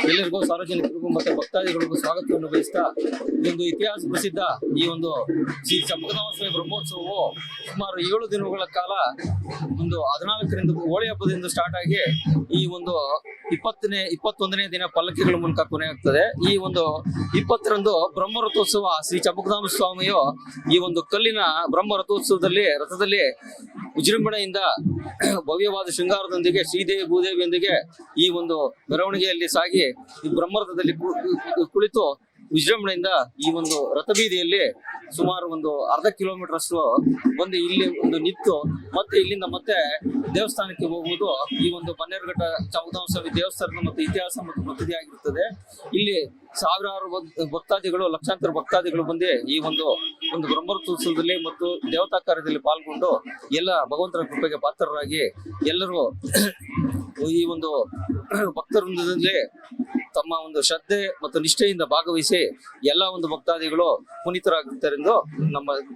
ಎಲ್ಲರಿಗೂ ಸಾರ್ವಜನಿಕರಿಗೂ ಮತ್ತೆ ಭಕ್ತಾದಿಗಳಿಗೂ ಸ್ವಾಗತವನ್ನು ಬಯಸ್ತಾ ಇದೊಂದು ಇತಿಹಾಸ ಪ್ರಸಿದ್ಧ ಈ ಒಂದು ಶ್ರೀ ಚಂಪಕಧಾಮ ಬ್ರಹ್ಮೋತ್ಸವವು ಸುಮಾರು 7 ದಿನಗಳ ಕಾಲ ಒಂದು 14ರಿಂದ ಹೋಳಿ ಹಬ್ಬದಿಂದ ಸ್ಟಾರ್ಟ್ ಆಗಿ ಈ ಒಂದು 21ನೇ ದಿನ ಪಲ್ಲಕ್ಕಿಗಳ ಮೂಲಕ ಕೊನೆಯಾಗ್ತದೆ. ಈ ಒಂದು 20ರಂದು ಬ್ರಹ್ಮ ರಥೋತ್ಸವ ಶ್ರೀ ಚಂಪಕಧಾಮ ಸ್ವಾಮಿಯು ಈ ಒಂದು ಕಲ್ಲಿನ ಬ್ರಹ್ಮ ರಥದಲ್ಲಿ ವಿಜೃಂಭಣೆಯಿಂದ ಭವ್ಯವಾದ ಶೃಂಗಾರದೊಂದಿಗೆ ಶ್ರೀದೇವಿ ಭೂದೇವಿಯೊಂದಿಗೆ ಈ ಒಂದು ಮೆರವಣಿಗೆಯಲ್ಲಿ ಸಾಗಿ ಈ ಬ್ರಹ್ಮರಥದಲ್ಲಿ ಕುಳಿತು ವಿಜೃಂಭಣೆಯಿಂದ ಈ ಒಂದು ರಥಬೀದಿಯಲ್ಲಿ ಸುಮಾರು ಒಂದು ಅರ್ಧ ಕಿಲೋಮೀಟರ್ ಅಷ್ಟು ಬಂದು ಇಲ್ಲಿ ಒಂದು ನಿಂತು ಮತ್ತೆ ಇಲ್ಲಿಂದ ಮತ್ತೆ ದೇವಸ್ಥಾನಕ್ಕೆ ಹೋಗುವುದು ಈ ಒಂದು ಬನ್ನೇರುಘಟ್ಟ ಚಂಪಕಧಾಮ ಸ್ವಾಮಿ ದೇವಸ್ಥಾನದ ಮತ್ತು ಇತಿಹಾಸ ಮತ್ತು ಪ್ರಸಿದ್ಧಿ ಆಗಿರುತ್ತದೆ. ಇಲ್ಲಿ ಸಾವಿರಾರು ಭಕ್ತಾದಿಗಳು, ಲಕ್ಷಾಂತರ ಭಕ್ತಾದಿಗಳು ಬಂದು ಈ ಒಂದು ಬ್ರಹ್ಮರಥೋತ್ಸವದಲ್ಲಿ ಮತ್ತು ದೇವತಾ ಕಾರ್ಯದಲ್ಲಿ ಪಾಲ್ಗೊಂಡು ಎಲ್ಲ ಭಗವಂತನ ಕೃಪೆಗೆ ಪಾತ್ರರಾಗಿ ಎಲ್ಲರೂ ಈ ಒಂದು ಭಕ್ತವೃಂದದಲ್ಲಿ ತಮ್ಮ ಒಂದು ಶ್ರದ್ಧೆ ಮತ್ತು ನಿಷ್ಠೆಯಿಂದ ಭಾಗವಹಿಸಿ ಎಲ್ಲ ಒಂದು ಭಕ್ತಾದಿಗಳು ಪುನೀತರಾಗುತ್ತಾರೆ ಎಂದು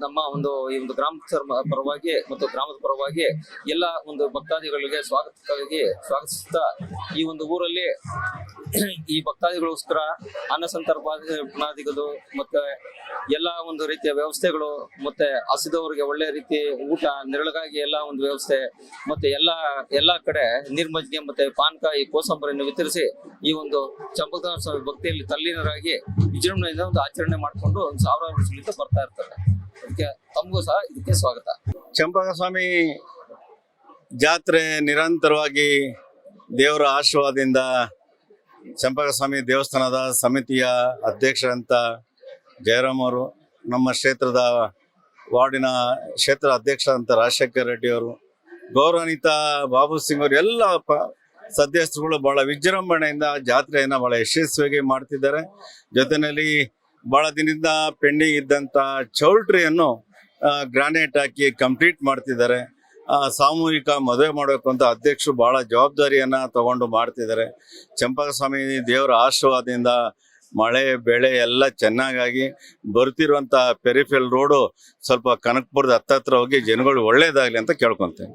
ನಮ್ಮ ಒಂದು ಈ ಒಂದು ಗ್ರಾಮಸ್ಥರ ಪರವಾಗಿ ಮತ್ತು ಗ್ರಾಮದ ಪರವಾಗಿ ಎಲ್ಲ ಒಂದು ಭಕ್ತಾದಿಗಳಿಗೆ ಸ್ವಾಗತಿಸುತ್ತಾ ಈ ಒಂದು ಊರಲ್ಲಿ ಈ ಭಕ್ತಾದಿಗಳಿಗೋಸ್ಕರ ಅನ್ನ ಸಂತರ್ಪಣಾದಿಗಳು ಮತ್ತೆ ಎಲ್ಲ ಒಂದು ರೀತಿಯ ವ್ಯವಸ್ಥೆಗಳು ಮತ್ತೆ ಹಸಿದವರಿಗೆ ಒಳ್ಳೆ ರೀತಿ ಊಟ ನೆರಳಿಗಾಗಿ ಎಲ್ಲ ಒಂದು ವ್ಯವಸ್ಥೆ ಮತ್ತೆ ಎಲ್ಲಾ ಕಡೆ ನಿರ್ಮಜ್ಜಿಗೆ ಮತ್ತೆ ಪಾನಕಾಯಿ ಕೋಸಂಬರಿಯನ್ನು ವಿತರಿಸಿ ಈ ಒಂದು ಚಂಪಕಧಾಮ ಸ್ವಾಮಿ ಭಕ್ತಿಯಲ್ಲಿ ತಲ್ಲೀನರಾಗಿ ವಿಜೃಂಭಣೆಯಿಂದ ಒಂದು ಆಚರಣೆ ಮಾಡಿಕೊಂಡು ಒಂದು 1000 ವರ್ಷಗಳಿಂದ ಬರ್ತಾ ಇರ್ತಾರೆ. ಅದಕ್ಕೆ ತಮಗೂ ಸಹ ಇದಕ್ಕೆ ಸ್ವಾಗತ. ಚಂಪಕ ಸ್ವಾಮಿ ಜಾತ್ರೆ ನಿರಂತರವಾಗಿ ದೇವರ ಆಶೀರ್ವಾದದಿಂದ ಚಂಪಕ ಸ್ವಾಮಿ ದೇವಸ್ಥಾನದ ಸಮಿತಿಯ ಅಧ್ಯಕ್ಷರಂತ ಜಯರಾಮ್ ಅವರು, ನಮ್ಮ ಕ್ಷೇತ್ರದ ವಾರ್ಡಿನ ಕ್ಷೇತ್ರ ಅಧ್ಯಕ್ಷರಂತ ರಾಜಶೇಖರ್ ರೆಡ್ಡಿ ಅವರು, ಗೌರವಾನ್ವಿತ ಬಾಬು ಸಿಂಗ್ ಅವರು, ಎಲ್ಲ ಸದಸ್ಯರುಗಳು ಬಹಳ ವಿಜೃಂಭಣೆಯಿಂದ ಜಾತ್ರೆಯನ್ನು ಬಹಳ ಯಶಸ್ವಿಯಾಗಿ ಮಾಡ್ತಿದ್ದಾರೆ. ಜೊತೆಯಲ್ಲಿ ಬಹಳ ದಿನದಿಂದ ಪೆಂಡಿಂಗ್ ಇದ್ದಂಥ ಚೌಲ್ಟ್ರಿಯನ್ನು ಗ್ರಾನೈಟ್ ಹಾಕಿ ಕಂಪ್ಲೀಟ್ ಮಾಡ್ತಿದ್ದಾರೆ. ಸಾಮೂಹಿಕ ಮದುವೆ ಮಾಡಬೇಕು ಅಂತ ಅಧ್ಯಕ್ಷರು ಬಹಳ ಜವಾಬ್ದಾರಿಯನ್ನು ತಗೊಂಡು ಮಾಡ್ತಿದ್ದಾರೆ. ಚಂಪಕ ಸ್ವಾಮಿ ದೇವರ ಆಶೀರ್ವಾದದಿಂದ ಮಳೆ ಬೆಳೆ ಎಲ್ಲ ಚೆನ್ನಾಗಾಗಿ ಬರ್ತಿರುವಂಥ ಪೆರಿಫೆರಲ್ ರೋಡು ಸ್ವಲ್ಪ ಕನಕಪುರದ ಹತ್ತತ್ರ ಹೋಗಿ ಜನಗಳು ಒಳ್ಳೇದಾಗಲಿ ಅಂತ ಕೇಳ್ಕೊತೇನೆ.